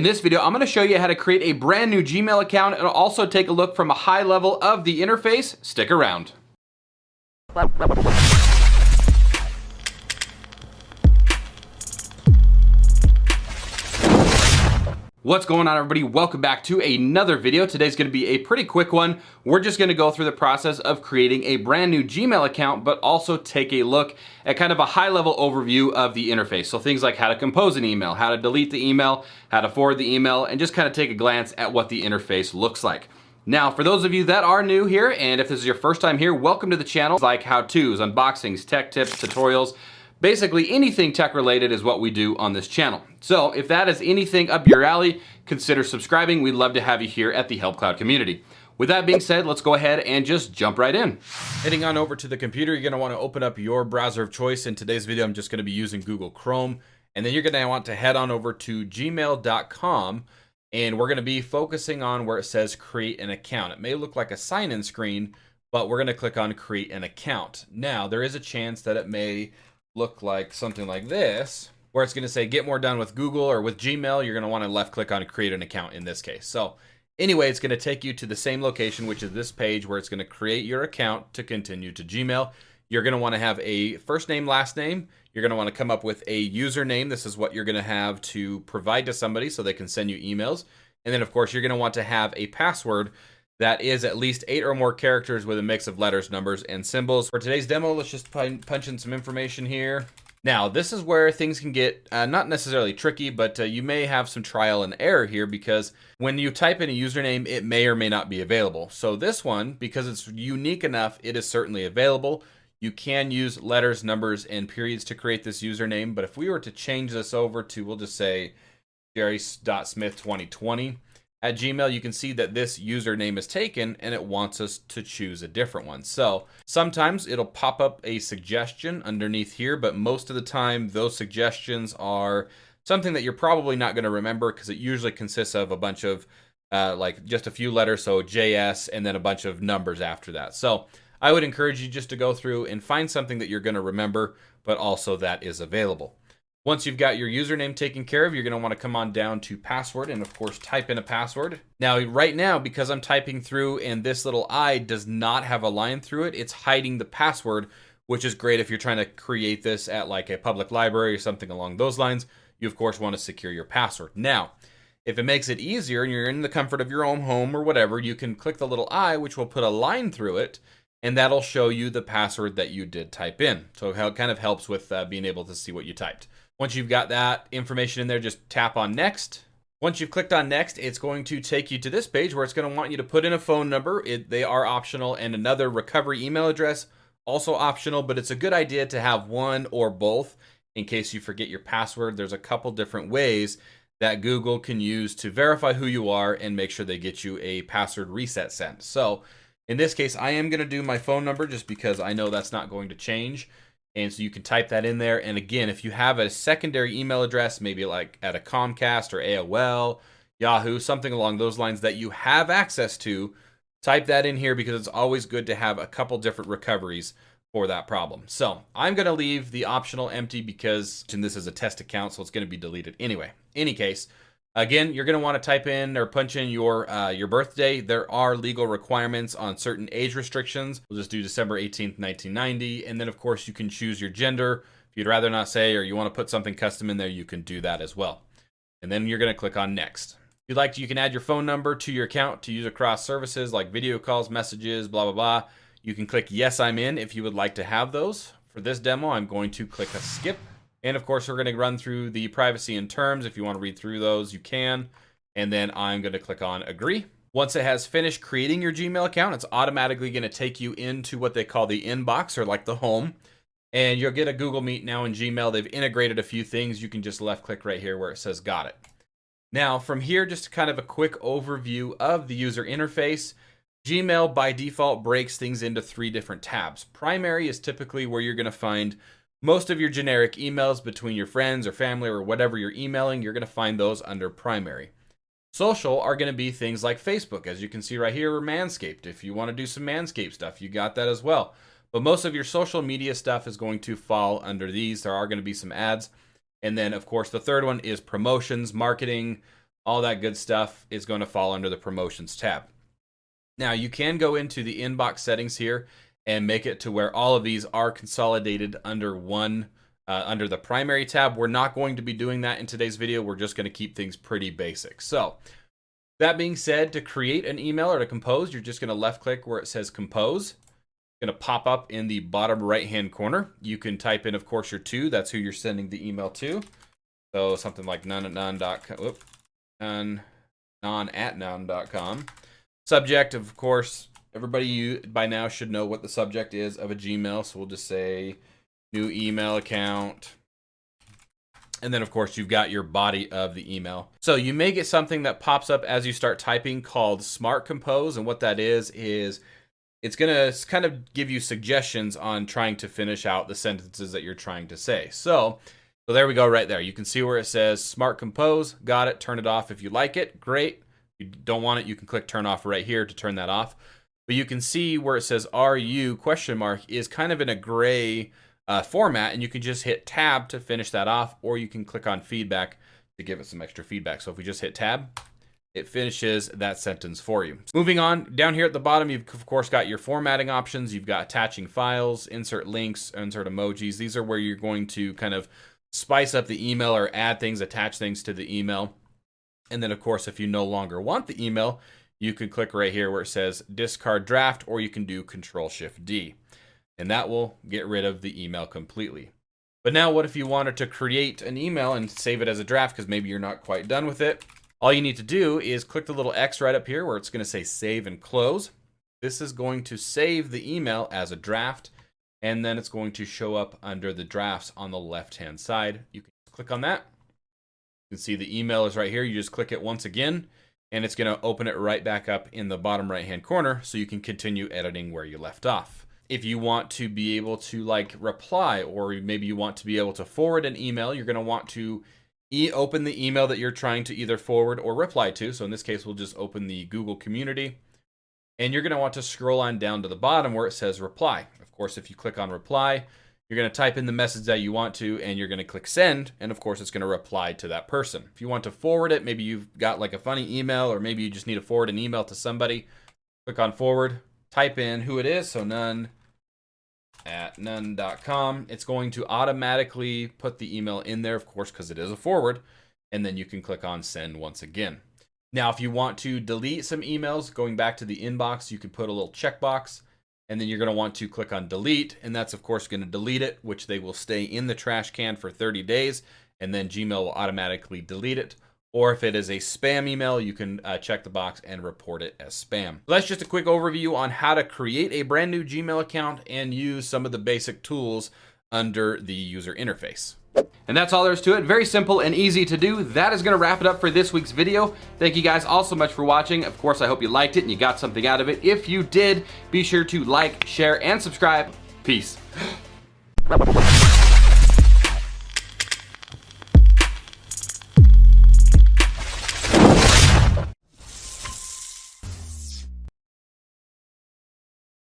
In this video, I'm going to show you how to create a brand new Gmail account and also take a look from a high level of the interface. Stick around. What's going on, everybody? Welcome back to another video. Today's going to be a pretty quick one. We're just going to go through the process of creating a brand new Gmail account, but also take a look at kind of a high-level overview of the interface. So things like how to compose an email, how to delete the email, how to forward the email, and just kind of take a glance at what the interface looks like. Now, for those of you that are new here, and if this is your first time here, welcome to the channel. Like how-tos, unboxings, tech tips, tutorials. Basically, anything tech related is what we do on this channel. So if that is anything up your alley, consider subscribing. We'd love to have you here at the Help Cloud community. With that being said, let's go ahead and just jump right in. Heading on over to the computer, you're gonna wanna open up your browser of choice. In today's video, I'm just gonna be using Google Chrome. And then you're gonna want to head on over to gmail.com, and we're gonna be focusing on where it says create an account. It may look like a sign-in screen, but we're gonna click on create an account. Now, there is a chance that it may look like something like this, where it's going to say get more done with Google or with Gmail. You're going to want to left click on create an account in this case. So anyway, it's going to take you to the same location, which is this page where it's going to create your account to continue to Gmail. You're going to want to have a first name, last name. You're going to want to come up with a username. This is what you're going to have to provide to somebody so they can send you emails. And then of course, you're going to want to have a password that is at least 8 or more characters with a mix of letters, numbers, and symbols. For today's demo, let's just punch in some information here. Now, this is where things can get not necessarily tricky, but you may have some trial and error here because when you type in a username, it may or may not be available. So this one, because it's unique enough, it is certainly available. You can use letters, numbers, and periods to create this username, but if we were to change this over to, we'll just say jerry.smith2020, at Gmail, you can see that this username is taken and it wants us to choose a different one. So sometimes it'll pop up a suggestion underneath here, but most of the time those suggestions are something that you're probably not going to remember because it usually consists of a bunch of like just a few letters, so JS, and then a bunch of numbers after that. So I would encourage you just to go through and find something that you're going to remember, but also that is available. Once you've got your username taken care of, you're going to want to come on down to password and of course type in a password. Now, right now, because I'm typing through and this little I does not have a line through it, it's hiding the password, which is great if you're trying to create this at like a public library or something along those lines. You of course want to secure your password. Now, if it makes it easier and you're in the comfort of your own home or whatever, you can click the little I, which will put a line through it, and that'll show you the password that you did type in. So it kind of helps with being able to see what you typed. Once you've got that information in there, just tap on next. Once you've clicked on next, it's going to take you to this page where it's going to want you to put in a phone number. They are optional, and another recovery email address, also optional, but it's a good idea to have one or both in case you forget your password. There's a couple different ways that Google can use to verify who you are and make sure they get you a password reset sent. So in this case, I am going to do my phone number just because I know that's not going to change. And so you can type that in there. And again, if you have a secondary email address, maybe like at a Comcast or AOL, Yahoo, something along those lines that you have access to, type that in here because it's always good to have a couple different recoveries for that problem. So I'm going to leave the optional empty because this is a test account, so it's going to be deleted anyway. Any case, again, you're going to want to type in or punch in your birthday. There are legal requirements on certain age restrictions. We'll just do December 18th, 1990. And then, of course, you can choose your gender. If you'd rather not say or you want to put something custom in there, you can do that as well. And then you're going to click on next. If you'd like to, you can add your phone number to your account to use across services like video calls, messages, blah, blah, blah. You can click yes, I'm in if you would like to have those. For this demo, I'm going to click a skip. And of course, we're going to run through the privacy and terms. If you want to read through those, you can. And then I'm going to click on agree. Once it has finished creating your Gmail account, it's automatically going to take you into what they call the inbox or like the home. And you'll get a Google Meet now in Gmail. They've integrated a few things. You can just left click right here where it says got it. Now from here, just kind of a quick overview of the user interface. Gmail by default breaks things into 3 different tabs. Primary is typically where you're going to find most of your generic emails between your friends or family or whatever you're emailing. You're going to find those under primary. Social are going to be things like Facebook. As you can see right here, or Manscaped. If you want to do some Manscaped stuff, you got that as well. But most of your social media stuff is going to fall under these. There are going to be some ads. And then, of course, the third one is promotions, marketing, all that good stuff is going to fall under the promotions tab. Now you can go into the inbox settings here and make it to where all of these are consolidated under one, under the primary tab. We're not going to be doing that in today's video. We're just going to keep things pretty basic. So that being said, to create an email or to compose, you're just going to left click where it says compose. It's going to pop up in the bottom right hand corner. You can type in, of course, your to. That's who you're sending the email to. So something like non@noun.com. Subject, of course, everybody by now should know what the subject is of a Gmail. So we'll just say new email account. And then, of course, you've got your body of the email. So you may get something that pops up as you start typing called Smart Compose. And what that is it's going to kind of give you suggestions on trying to finish out the sentences that you're trying to say. So there we go right there. You can see where it says Smart Compose. Got it. Turn it off if you like it. Great. If you don't want it, you can click turn off right here to turn that off. But you can see where it says RU ? Is kind of in a gray format, and you can just hit tab to finish that off, or you can click on feedback to give it some extra feedback. So if we just hit tab, it finishes that sentence for you. Moving on, down here at the bottom, you've of course got your formatting options. You've got attaching files, insert links, insert emojis. These are where you're going to kind of spice up the email or add things, attach things to the email. And then, of course, if you no longer want the email, you can click right here where it says discard draft, or you can do Control-Shift-D. And that will get rid of the email completely. But now what if you wanted to create an email and save it as a draft because maybe you're not quite done with it? All you need to do is click the little X right up here where it's going to say save and close. This is going to save the email as a draft, and then it's going to show up under the drafts on the left-hand side. You can click on that. You can see the email is right here. You just click it once again, and it's going to open it right back up in the bottom right-hand corner so you can continue editing where you left off. If you want to be able to like reply, or maybe you want to be able to forward an email, you're going to want to open the email that you're trying to either forward or reply to. So in this case, we'll just open the Google community, and you're going to want to scroll on down to the bottom where it says reply. Of course, if you click on reply, you're going to type in the message that you want to, and you're going to click send. And of course, it's going to reply to that person. If you want to forward it, maybe you've got like a funny email, or maybe you just need to forward an email to somebody, click on forward, type in who it is. So none@none.com. It's going to automatically put the email in there, of course, because it is a forward. And then you can click on send once again. Now, if you want to delete some emails, going back to the inbox, you can put a little checkbox, and then you're going to want to click on delete. And that's, of course, going to delete it, which they will stay in the trash can for 30 days. And then Gmail will automatically delete it. Or if it is a spam email, you can check the box and report it as spam. So that's just a quick overview on how to create a brand new Gmail account and use some of the basic tools under the user interface. And that's all there is to it. Very simple and easy to do. That is going to wrap it up for this week's video. Thank you guys all so much for watching. Of course, I hope you liked it and you got something out of it. If you did, be sure to like, share, and subscribe. Peace.